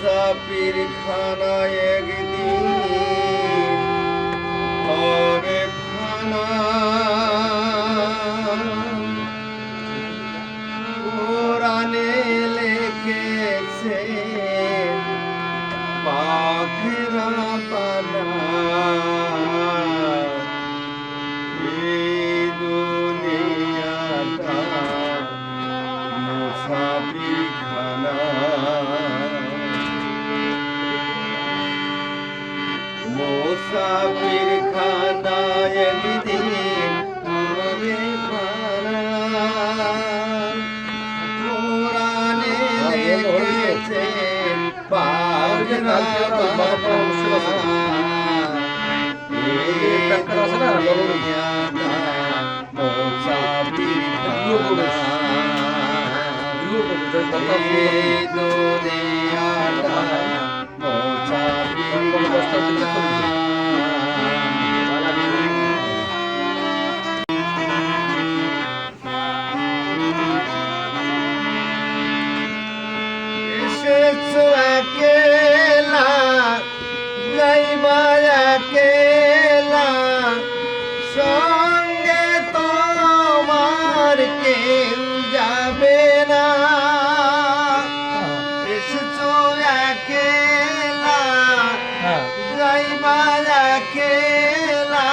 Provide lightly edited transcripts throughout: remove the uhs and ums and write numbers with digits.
মুসাফির খানায় একদিন হবে ফানা কোরআনে লিখেছে পাখিরা বানা এই দুনিয়াটা মুসাফির খানা মুসাফির খানায় একদিন হবে ফানা কোরআনে লিখেছে পাখিরা বানা এসেছো একেলা যাইবা একেলা সঙ্গে তোমার কেউ যাবে না এসেছো একেলা যাইবা একেলা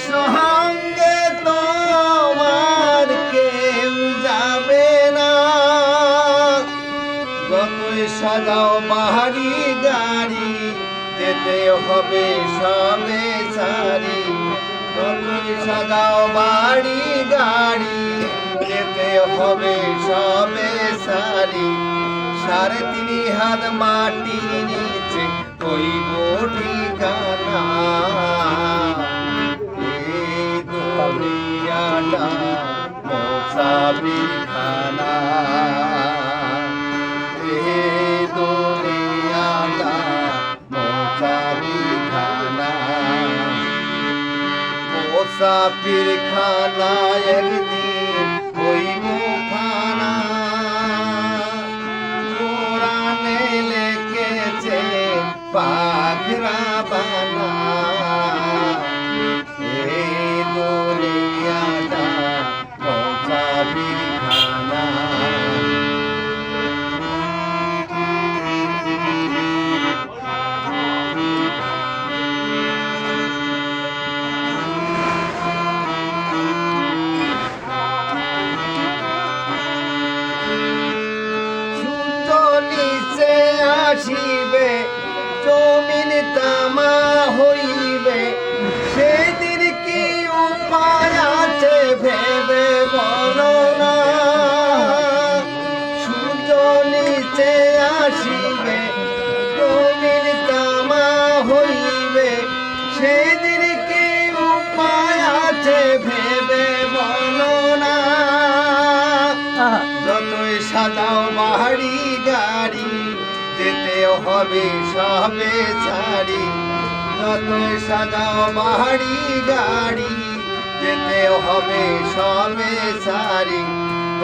সঙ্গে তোমার কেউ যাবে না যতই সাজাও বাড়ি গাড়ি যেতে হবে সবে সারি যতই সাজাও বাড়ি গাড়ি যেতে হবে সবে সারি 3.5 হাত মাটির নিচে কইব ঠিকানা এই দুনিয়াটা মুসাফির খানা এই দুনিয়াটা মুসাফির খানা মুসাফির খানা একদিন হইব ফানা কোরআনে লিখেছে পাখিরা বানা এই দুনিয়াটা মুসাফির খানা আসিবে জমিন তামা হইবে সেদিন কি উপায় আছে ভেবে বলো না সূর্য নিচে আসিবে জমিন তামা হইবে সেদিন কি উপায় আছে ভেবে বলো না যতই সাজাও বাড়ি গাড়ি যেতে হবে সবে ছাড়ি যতই সাজাও বাড়ি গাড়ি যেতে হবে সবে ছাড়ি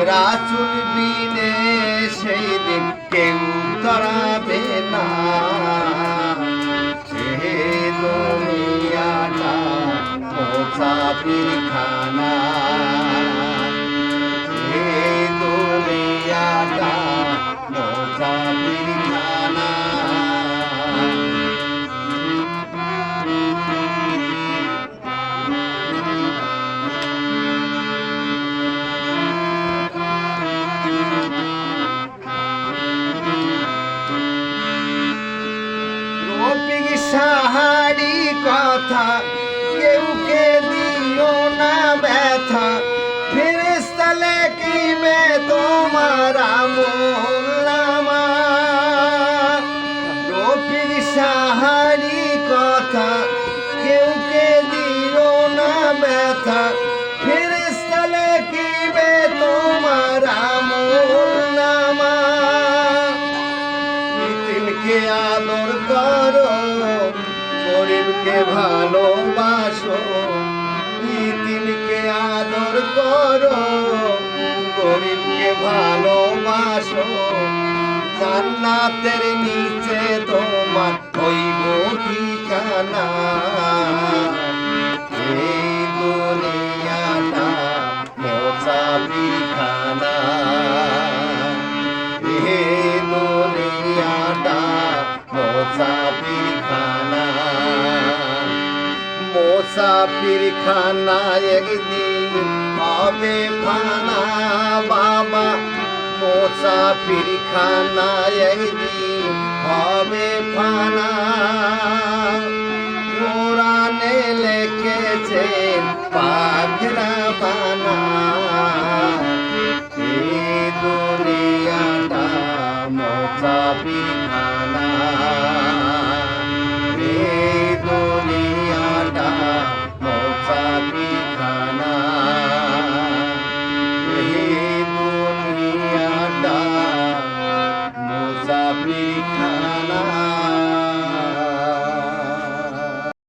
রাসূল বিনে সেই দিন কেউ ধরাবে না এই দুনিয়াটা মুসাফির খানা এই দুনিয়াটা মুসাফির খানা রফিক সাহারি কথা কেউকে দিও না ব্যথা ফেরেশতা লিখবে তোমার আমলনামা রফিক সাহারি কথা কেউকে দিও না ব্যথা ফেরেশতা লিখবে তোমার আমলনামা ইতিমকে আদর করো গরিবকে ভালোবাসো ইতিমকে আদর করো গরিবকে ভালোবাসো জান্নাতের নিচে তোমার হইব ঠিকানা এই দুনিয়াটা মুসাফিরখানা এই দুনিয়াটা মুসাফিরখানা মুসাফিরখানা একদিন হবে ফানা বাবা মুসাফিরখানা একদিন হবে ফানা কোরআনে লিখেছেন পাখরা বানা এই দুনিয়াটা মুসাফিরখানা এই দুনিয়াটা মুসাফিরখানা এই দুনিয়াটা মুসাফিরখানা